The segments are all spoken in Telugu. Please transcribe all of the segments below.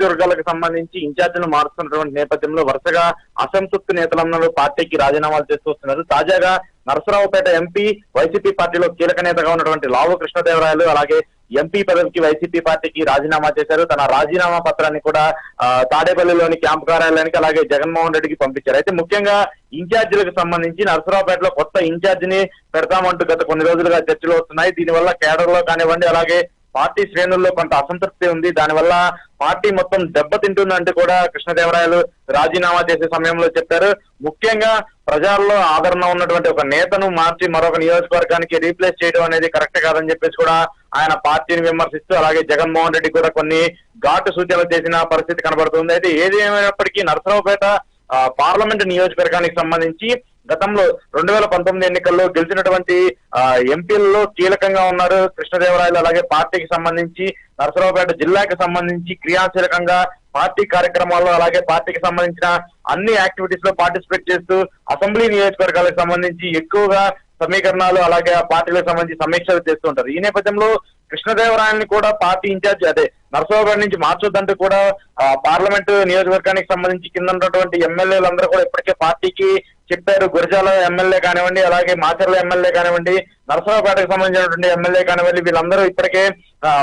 నియోజకవర్గాలకు సంబంధించి ఇన్ఛార్జీలు మారుస్తున్నటువంటి నేపథ్యంలో వరుసగా అసంతృప్తి నేతలందరూ పార్టీకి రాజీనామాలు చేస్తూ వస్తున్నారు. తాజాగా నరసరావుపేట ఎంపీ వైసీపీ పార్టీలో కీలక నేతగా ఉన్నటువంటి లావు కృష్ణదేవరాయలు అలాగే ఎంపీ పదవికి వైసీపీ పార్టీకి రాజీనామా చేశారు. తన రాజీనామా పత్రాన్ని కూడా తాడేపల్లిలోని క్యాంపు కార్యాలయానికి అలాగే జగన్మోహన్ రెడ్డికి పంపించారు. అయితే ముఖ్యంగా ఇన్ఛార్జీలకు సంబంధించి నరసరావుపేటలో కొత్త ఇన్ఛార్జిని పెడతామంటూ గత కొన్ని రోజులుగా చర్చలు వస్తున్నాయి. దీనివల్ల కేడర్ లో కానివ్వండి అలాగే పార్టీ శ్రేణుల్లో కొంత అసంతృప్తి ఉంది. దానివల్ల పార్టీ మొత్తం దెబ్బతింటుందంటూ కూడా కృష్ణదేవరాయలు రాజీనామా చేసే సమయంలో చెప్పారు. ముఖ్యంగా ప్రజల్లో ఆదరణ ఉన్నటువంటి ఒక నేతను మార్చి మరొక నియోజకవర్గానికి రీప్లేస్ చేయడం అనేది కరెక్ట్ కాదని చెప్పేసి కూడా ఆయన పార్టీని విమర్శిస్తూ అలాగే జగన్మోహన్ రెడ్డి కూడా కొన్ని ఘాటు సూచనలు చేసిన పరిస్థితి కనబడుతుంది. అయితే ఏది ఏమైనప్పటికీ నరసరావుపేట పార్లమెంట్ నియోజకవర్గానికి సంబంధించి గతంలో 2019 ఎన్నికల్లో గెలిచినటువంటి ఎంపీలలో కీలకంగా ఉన్నారు కృష్ణదేవరాయలు. అలాగే పార్టీకి సంబంధించి నరసరావుపేట జిల్లాకి సంబంధించి క్రియాశీలకంగా పార్టీ కార్యక్రమాల్లో అలాగే పార్టీకి సంబంధించిన అన్ని యాక్టివిటీస్ లో పార్టిసిపేట్ చేస్తూ అసెంబ్లీ నియోజకవర్గాలకు సంబంధించి ఎక్కువగా సమీకరణాలు అలాగే ఆ పార్టీలకు సంబంధించి సమీక్షలు చేస్తూ ఉంటారు. ఈ నేపథ్యంలో కృష్ణదేవరాయల్ని కూడా పార్టీ ఇన్ఛార్జ్ అదే నరసరావుపేట నుంచి మార్చొద్దంటూ కూడా పార్లమెంటు నియోజకవర్గానికి సంబంధించి కింద ఉన్నటువంటి ఎమ్మెల్యేలందరూ కూడా ఇప్పటికే పార్టీకి చెప్పారు. గురజాల ఎమ్మెల్యే కానివ్వండి అలాగే మాచర్ల ఎమ్మెల్యే కానివ్వండి నరసరావుపేటకు సంబంధించినటువంటి ఎమ్మెల్యే కానివ్వండి వీళ్ళందరూ ఇప్పటికే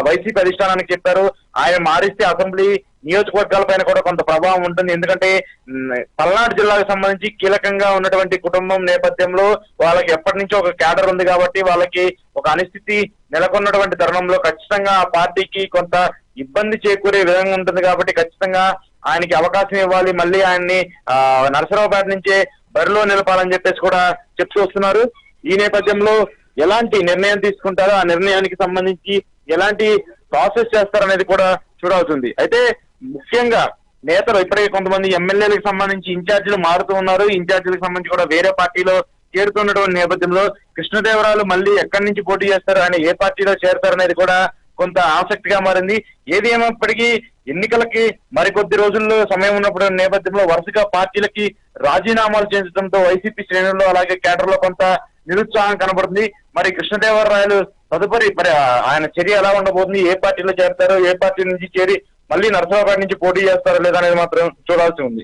వైసీపీ అధిష్టానానికి చెప్పారు. ఆయన మారిస్తే అసెంబ్లీ నియోజకవర్గాల పైన కూడా కొంత ప్రభావం ఉంటుంది. ఎందుకంటే పల్నాడు జిల్లాకు సంబంధించి కీలకంగా ఉన్నటువంటి కుటుంబం నేపథ్యంలో వాళ్ళకి ఎప్పటి నుంచో ఒక క్యాడర్ ఉంది కాబట్టి వాళ్ళకి ఒక అనిస్థితి నెలకొన్నటువంటి తరుణంలో ఖచ్చితంగా ఆ పార్టీకి కొంత ఇబ్బంది చేకూరే విధంగా ఉంటుంది. కాబట్టి ఖచ్చితంగా ఆయనకి అవకాశం ఇవ్వాలి, మళ్ళీ ఆయన్ని నరసరావుపేట నుంచే బరిలో నిలపాలని చెప్పేసి కూడా చెప్తూ వస్తున్నారు. ఈ నేపథ్యంలో ఎలాంటి నిర్ణయం తీసుకుంటారో ఆ నిర్ణయానికి సంబంధించి ఎలాంటి ప్రాసెస్ చేస్తారనేది కూడా చూడాల్సింది. అయితే ముఖ్యంగా నేతలు ఇప్పటికే కొంతమంది ఎమ్మెల్యేలకు సంబంధించి ఇన్ఛార్జీలు మారుతూ ఉన్నారు. ఇన్ఛార్జీలకు సంబంధించి కూడా వేరే పార్టీలో చేరుతున్నటువంటి నేపథ్యంలో కృష్ణదేవరాయలు మళ్ళీ ఎక్కడి నుంచి పోటీ చేస్తారు, ఆయన ఏ పార్టీలో చేరతారనేది కూడా కొంత ఆసక్తిగా మారింది. ఏది ఏమైనప్పటికీ ఎన్నికలకి మరికొద్ది రోజుల్లో సమయం ఉన్నప్పుడు నేపథ్యంలో వరుసగా పార్టీలకి రాజీనామాలు చేయించడంతో వైసీపీ శ్రేణుల్లో అలాగే కేడర్ లో కొంత నిరుత్సాహం కనబడుతుంది. మరి కృష్ణదేవరాయలు తదుపరి మరి ఆయన చర్య ఎలా ఉండబోతుంది, ఏ పార్టీలో చేరతారో, ఏ పార్టీ నుంచి చేరి మళ్ళీ నరసరావుపేట నుంచి పోటీ చేస్తారో లేదనేది మాత్రం చూడాల్సి ఉంది.